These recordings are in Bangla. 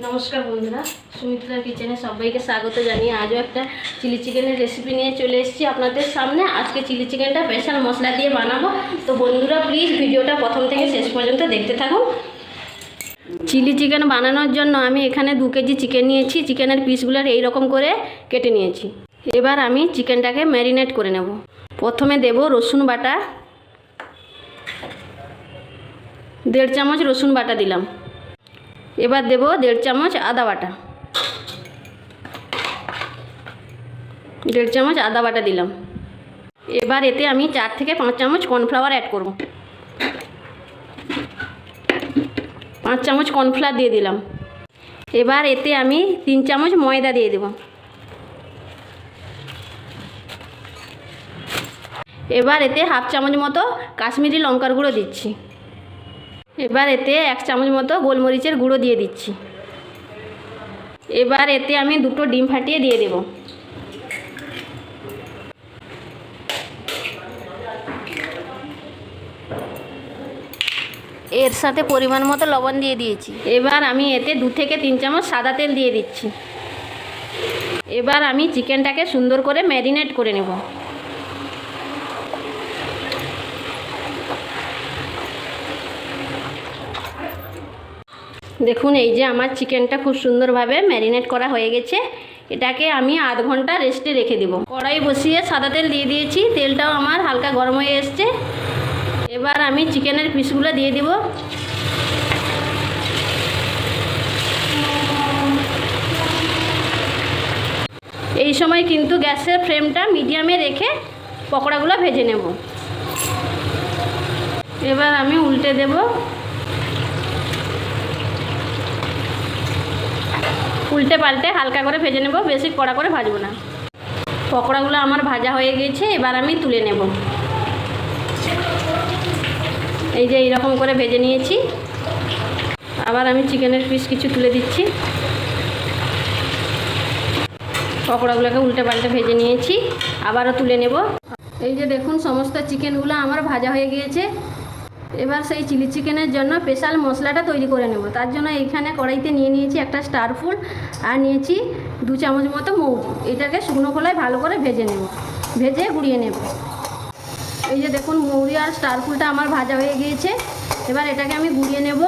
নমস্কার বন্ধুরা, সুমিত্রা কিচেনে সবাইকে স্বাগত জানিয়ে আজও একটা চিলি চিকেনের রেসিপি নিয়ে চলে এসেছি আপনাদের সামনে। আজকে চিলি চিকেনটা স্পেশাল মশলা দিয়ে বানাবো। তো বন্ধুরা প্লিজ ভিডিওটা প্রথম থেকে শেষ পর্যন্ত দেখতে থাকুন। চিলি চিকেন বানানোর জন্য আমি এখানে 2 কেজি চিকেন নিয়েছি। চিকেনের পিসগুলোর এইরকম করে কেটে নিয়েছি। এবার আমি চিকেনটাকে ম্যারিনেট করে নেব। প্রথমে দেব রসুন বাটা, 1.5 চামচ রসুন বাটা দিলাম। এবার দেব 1.5 চামচ আদা বাটা, 1.5 চামচ আদা বাটা দিলাম। এবার এতে আমি 4 থেকে 5 চামচ কর্নফ্লাওয়ার অ্যাড করব। 5 চামচ কর্নফ্লাওয়ার দিয়ে দিলাম। এবার এতে আমি 3 চামচ ময়দা দিয়ে দেব। এবার এতে 1/2 চামচ মতো কাশ্মীরি লঙ্কার গুঁড়ো দিচ্ছি। এবার এতে 1 চামচ মতো গোলমরিচের গুঁড়ো দিয়ে দিচ্ছি। এবার এতে আমি 2টো ডিম ফাটিয়ে দিয়ে দেব। এর সাথে পরিমাণ মতো লবণ দিয়ে দিয়েছি। এবার আমি এতে 2 থেকে 3 চামচ সাদা তেল দিয়ে দিচ্ছি। এবার আমি চিকেনটাকে সুন্দর করে ম্যারিনেট করে নেব। দেখুন, এই যে আমার চিকেনটা খুব সুন্দরভাবে ম্যারিনেট করা হয়ে গেছে। এটাকে আমি আধ ঘন্টা রেস্টে রেখে দেব। কড়াই বসিয়ে সাদা তেল দিয়ে দিয়েছি। তেলটাও আমার হালকা গরম হয়ে এসছে। এবার আমি চিকেনের পিসগুলো দিয়ে দেব। এই সময় কিন্তু গ্যাসের ফ্লেমটা মিডিয়ামে রেখে পকোড়াগুলো ভেজে নেব। এবার আমি উল্টে দেব। উল্টে পাল্টে হালকা করে ভেজে নেব, বেশি কড়া করে ভাজবো না। পকোড়াগুলো আমার ভাজা হয়ে গেছে। এবার আমি তুলে নেব। এই যে এইরকম করে ভেজে নিয়েছি। আবার আমি চিকেনের পিস কিছু তুলে দিচ্ছি। পকোড়াগুলোকে উল্টে পাল্টে ভেজে নিয়েছি, আবারও তুলে নেব। এই যে দেখুন, সমস্ত চিকেনগুলো আমার ভাজা হয়ে গিয়েছে। এবার সেই চিলি চিকেনের জন্য স্পেশাল মশলাটা তৈরি করে নেব। তার জন্য এইখানে কড়াইতে নিয়ে নিয়েছি একটা স্টার ফুল, আর নিয়েছি 2 চামচ মতো মৌরি। এটাকে শুকনো খোলায় ভালো করে ভেজে নেব, ভেজে গুঁড়িয়ে নেব। এই যে দেখুন, মৌরি আর স্টার ফুলটা আমার ভাজা হয়ে গিয়েছে। এবার এটাকে আমি গুঁড়িয়ে নেব।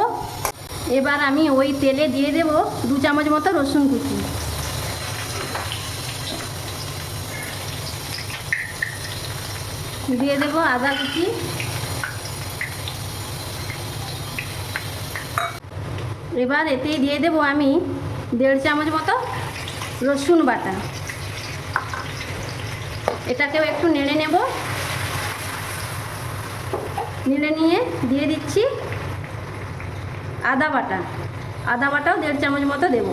এবার আমি ওই তেলে দিয়ে দেব 2 চামচ মতো রসুন কুচি, দিয়ে দেব আদা কুচি, এবার এতেই দিয়ে দেব আমি 1.5 চামচ মতো রসুন বাটা। এটাকেও একটু নেড়ে নেব। নেড়ে নিয়ে দিয়ে দিচ্ছি আদা বাটা। আদা বাটাও 1.5 চামচ মতো দেব।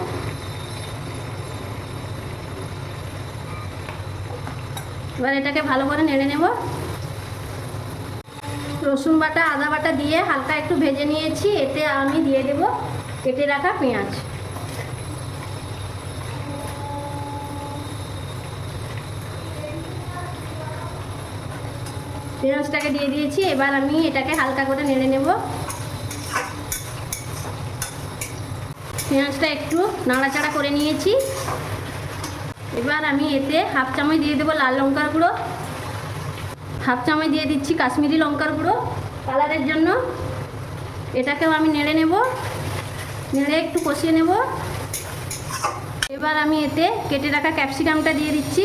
এবার এটাকে ভালো করে নেড়ে নেব। রসুন বাটা আদা বাটা দিয়ে হালকা একটু ভেজে নিয়েছি। এতে আমি দিয়ে দেব কেটে রাখা পেঁয়াজ। পেঁয়াজটাকে দিয়ে দিয়েছি। এবার আমি এটাকে হালকা করে নেড়ে নেব। পেঁয়াজটা একটু নাড়াচাড়া করে নিয়েছি। এবার আমি এতে 1/2 চামচ দিয়ে দেবো লাল লঙ্কার গুঁড়ো, 1/2 চামচ দিয়ে দিচ্ছি কাশ্মীরি লঙ্কার গুঁড়ো কালারের জন্য। এটাকেও আমি নেড়ে নেব, নেড়ে একটু কষিয়ে নেব। এবার আমি এতে কেটে রাখা ক্যাপসিকামটা দিয়ে দিচ্ছি।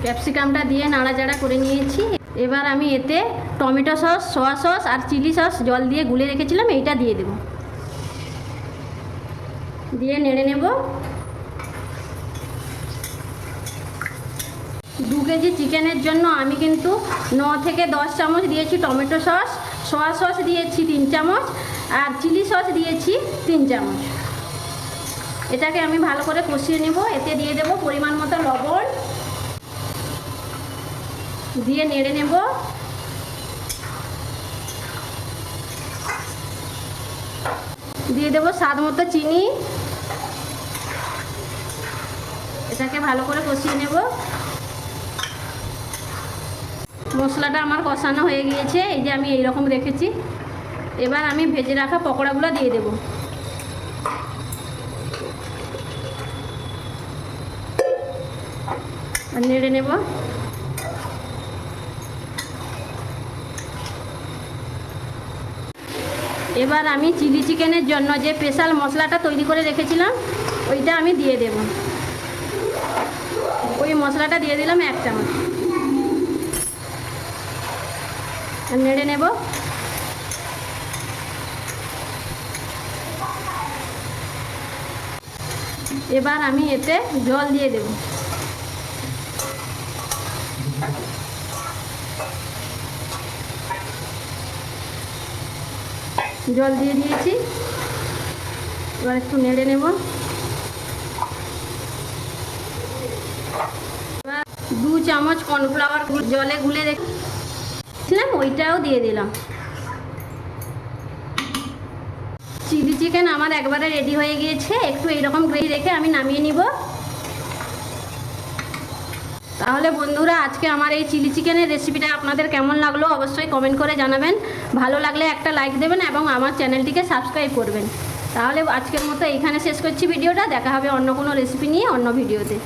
ক্যাপসিকামটা দিয়ে নাড়াচাড়া করে নিয়েছি। এবার আমি এতে টমেটো সস, সয়া সস আর চিলি সস জল দিয়ে গুলে রেখেছিলাম, এইটা দিয়ে দেব। দিয়ে নেড়ে নেব। 2 কেজি চিকেনের জন্য আমি কিন্তু 9 থেকে 10 চামচ দিয়েছি টমেটো সস, সয়া সস দিয়েছি 3 চামচ আর চিলি সস দিয়েছি 3 চামচ। এটাকে আমি ভালো করে কষিয়ে নেব। এতে দিয়ে দেব পরিমাণ মতো লবণ, দিয়ে নেড়ে নেব। দিয়ে দেব স্বাদ মতো চিনি। এটাকে ভালো করে কষিয়ে নেব। মশলাটা আমার কষানো হয়ে গিয়েছে। এই যে আমি এইরকম রেখেছি। এবার আমি ভেজে রাখা পকোড়াগুলো দিয়ে দেব। আর নেড়ে নেব। এবার আমি চিলি চিকেনের জন্য যে স্পেশাল মশলাটা তৈরি করে রেখেছিলাম ওইটা আমি দিয়ে দেব। ওই মশলাটা দিয়ে দিলাম 1 চামচ। নেড়ে নেব। এবার আমি এতে জল দিয়ে দেব। জল দিয়ে দিয়েছি। এবার একটু নেড়ে নেব। এবার 2 চামচ কর্নফ্লাওয়ার জলে গুলে রেখেছিলাম ওইটাও দিয়ে দিলাম। চিলি চিকেন আমার একবারে রেডি হয়ে গিয়েছে। একটু এইরকম গ্রেভি রেখে আমি নামিয়ে নিব। তাহলে বন্ধুরা, আজকে আমার এই চিলি চিকেনের রেসিপিটা আপনাদের কেমন লাগলো অবশ্যই কমেন্ট করে জানাবেন। ভালো লাগলে একটা লাইক দেবেন এবং আমার চ্যানেলটিকে সাবস্ক্রাইব করবেন। তাহলে আজকের মতো এইখানে শেষ করছি ভিডিওটা। দেখা হবে অন্য কোনো রেসিপি নিয়ে অন্য ভিডিওতে।